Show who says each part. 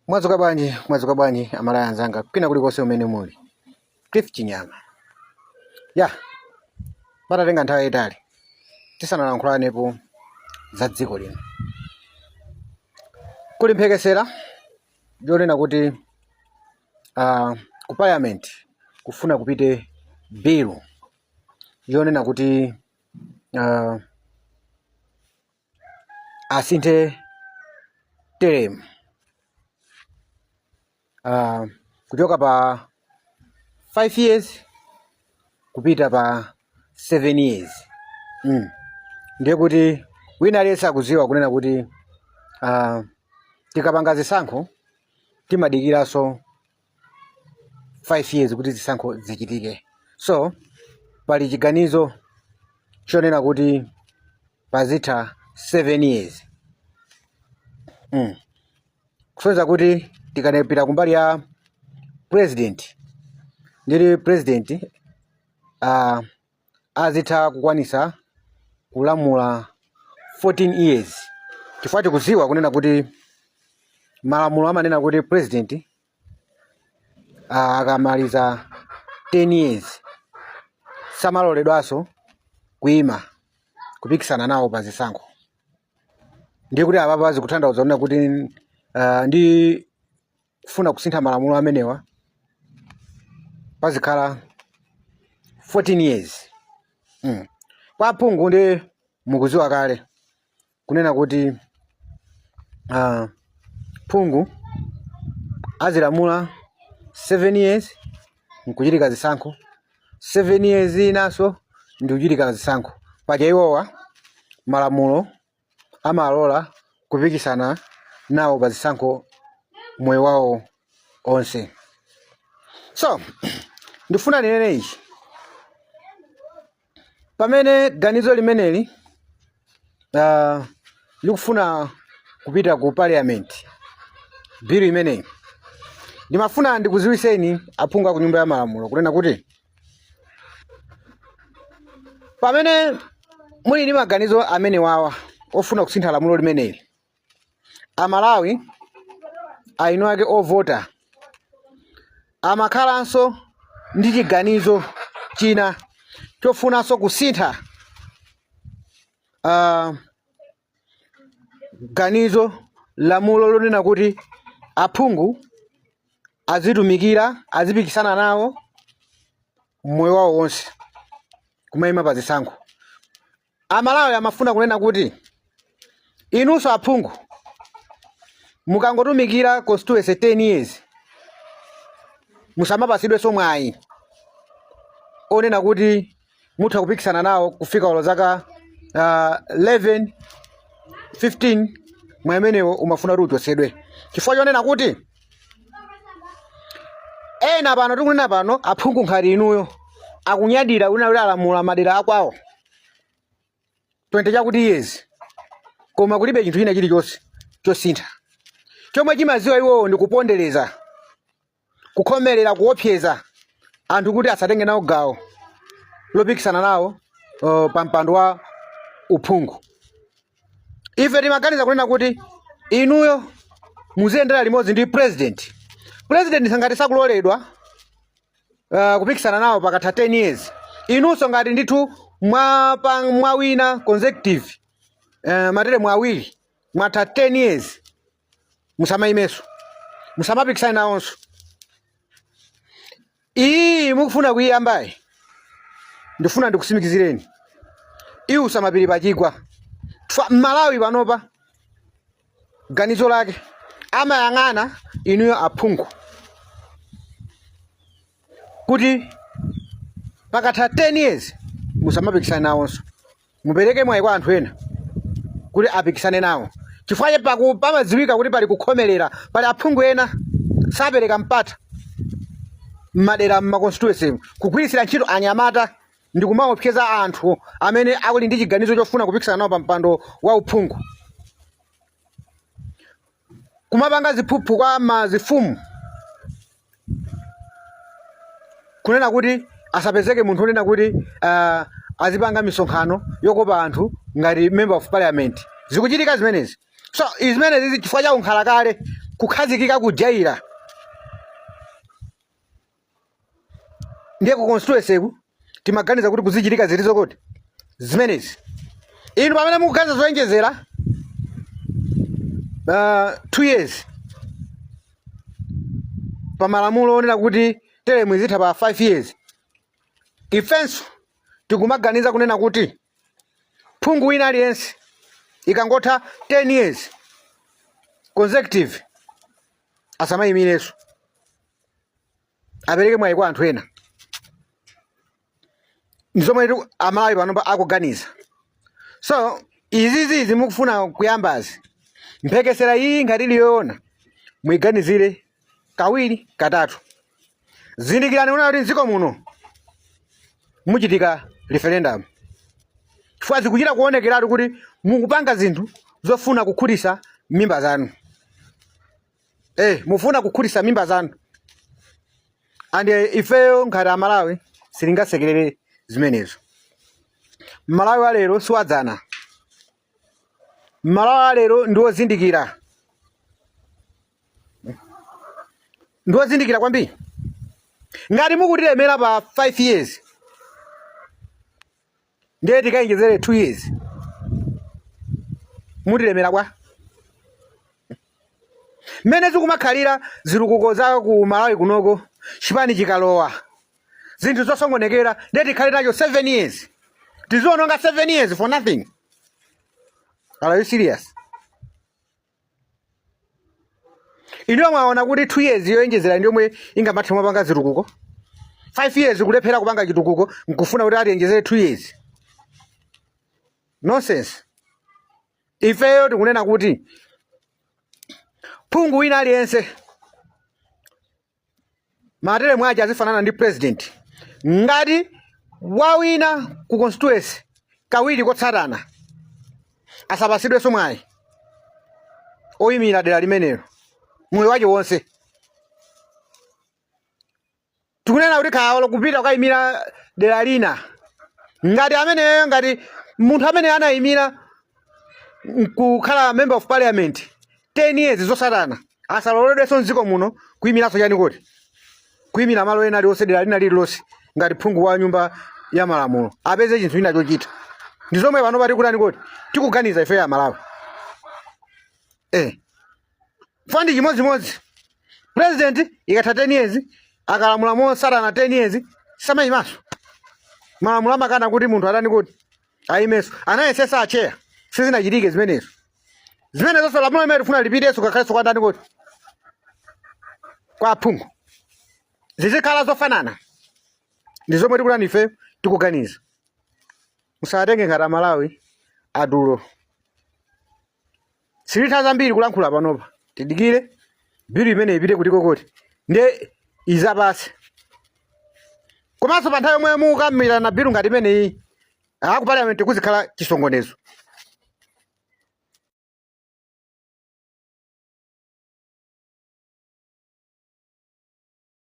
Speaker 1: Mwadzuka bwanji amalaya anzanga kwina kulikonse umene muli. Cliff Chinyama. Patatenga nthawi yayitali tisanalankhulanepo za dziko lino. Kuli mphekesera yonena kuti ku parliament kufuna kupite bill yonena kuti asinthe term kuchoka pa 5 years kupita pa 7 years. Ndiye kuti wina aliyense akudziwa kunena kuti tikapanga zisankho timadikiranso 5 years kuti zisankho zichitike. So pali chiganizo chonena kuti pazitha 7 years. Kusonyeza kuti tikanapita kumbali ya president, ndili president azitha kukwanisa kulamula 14 years. Chifukwa tikudziwa kunena kuti malamulo amanena kuti president akamaliza 10 years samaloledwanso kuima kupikisana nawo pa zisankho. Ndiye kuti apapo azikutanthauza kunena kuti ndi kufuna kusintha malamulo amenewa pazikhala 14 years. Kwa aphungu ndi mukudziwa kale kunena kuti phungu azilamula 7 years nkuchitika zisankho, 7 years inanso ndi kuchitika zisankho. Paja iwowa malamulo amalola kupikisana nawo pa zisankho moyo wawo onse. So ndifuna ninene ichi, pamene ganizo limeneli likufuna kupita ku parliament bill imeneyi, ndimafuna ndikudziwiseni aphungu ku nyumba ya malamulo kunena kuti pamene muli ndi maganizo amene wawa ofuna kusintha lamulo limeneli, Amalawi ainu ake ovota amakhalanso ndi chiganizo china chofunanso kusintha ganizo lamulo lonena kuti aphungu azitumikira azipikisana nawo moyo wawo wonse kumayima pa zisankho. Amalawi amafuna kunena kuti inunso aphungu mukangotumikira constituency 10 years musamapasidwenso mwayi onena kuti mutha kupikisana nawo kufika ulo zaka 11 15 mwa amenewo umafuna kuti uchotsedwe. Chifukwa chonena kuti ena pano tikunena pano aphungu nkhati inuyo akunyadira kunena kuti alamula madera akwawo 20 chakuti years koma kulibe chinthu china chilichonse chosintha. Chomwe chimaziwa iwowo ndi kupondereza, kukhomerera, kuopseza anthu kuti asatenge nawo gawo lopikisana nawo pa mpando wa uphungu. Ife timaganiza kunena kuti inuyo muziyendera limodzi ndi president. President ngati sakuloledwa kupikisana nawo pakatha 10 years, inunso ngati ndithu mwawina consecutive matere mwawiri mwatha 10 years musamayimeso, musamapikisane nawonso. Iyi mukufuna kuyiyambayi ndifuna ndikusimikizireni iwu usamapiri pachigwa. Malawi panopa ganizo lake amayang'ana inuyo aphungu kuti pakatha 10 years musamapikisane nawonso, mupereke mwayi kwa anthu ena kuti apikisane nawo. Chifukwa pamadziwika kuti pali kukhomerera, pali aphungu ena sapereka mpata m'madera m'maconstituency kugwirisira ntchito anyamata ndi kumaopseza anthu amene akuli ndi chiganizo chofuna kupikisana nawo pa mpando wa uphungu, kumapanga ziphuphu kwa mazifumu kunena kuti asapezeke munthu onena kuti azipanga misonkhano yokopa anthu ngati member of parliament. Zikuchitika zimenezi. So izimenezi chifukwa cha unkhala kale kukhazikika kujaira ndiye ku constituency ku timaganiza kuti kuzichitika zilizo kuti zimenezi. Inu pamene mukuganiza zoyenjezera 2 years pamalamulo onena kuti teremu izitha pa 5 years, ifenso tikumaganiza kunena kuti phungu wina aliyense ikangotha 10 years consecutive asamayimireso, apereke mwayi kwa anthu ena. Nzomwe Amalawi pano akuganiza. So izizi mukufuna kuyambazi mphekesera iyi ngati iliyoona muiganizire kawiri katatu. Zindikirani una kuti nziko muno muchitika referendum. Chifukwa zikuchita kuonekeratu kuti mukupanga zinthu zofuna kukhutisa mimba zanu. Mufuna kukhutisa mimba zanu. And ifeyo ngati Amalawi silingasekerere zimenezo. Malawi wa lero siwadzana. Malawi wa lero ndiwo zindikira. Ndiwo zindikira kwambiri. Ngati mukutilemera pa 5 years ndiye tikainjezere 2 years. Mutilemera kwa? Mmene zikumakhalira zilukuko za ku Malawi kunoko chipani chikalowa zinthu zosongonekera ndiye tikhale nacho 7 years. Tiziononga 7 years for nothing. Are you serious? Ino mwaona kuti 2 years yoyenjezera ndiyomwe ingamathe mapanga zilukuko. 5 years kulephera kupanga chitukuko nkufuna kuti atiyenjezere 2 years. Nonsense. Ifeyo tikunena kuti phungu wina aliyense matere mwaja azifanana ndi president. Ngati wawina ku constituency kawiri kotsatana asapasidwenso mwayi oyimira dera limenelo moyo wake wonse. Tikunena kuti kaolo kupita kukayimira dera lina ngati ameneyo ngati munthu amene anayimira kukhala member of parliament 10 years zosatana asaloledwenso mdziko muno kuyimiranso chani kuti kuyimira malo ena aliwonse dera lina lililonse ngati phungu wa nyumba ya malamulo apeze chinthu china chochita. Ndi zomwe pano pati kutani kuti tikuganiza ife ya Malawi. Fandi chimodzimodzi president ikatha 10 years akalamula mosatana 10 years samayimaso. Malamulo amakana kuti munthu atani kuti ayimeso anayesesa acheya sizinachitike zimenezo. Zimenezo lamulo limene tifuna lipiteso kakhalenso kwa ndani kuti kwa phungu zizikhala zofanana. Ndi zomwe tikutani ife tikuganiza. Musatenge ngati Amalawi adulo. Silitha zambiri kulankhula panopa. Tidikire bilu imene ipite kutiko kuti ndiye izapase. Komanso pa nthawi yomwe mukamira na bilu ngati imeneyi ku parliament kuzikhala chisongonezo.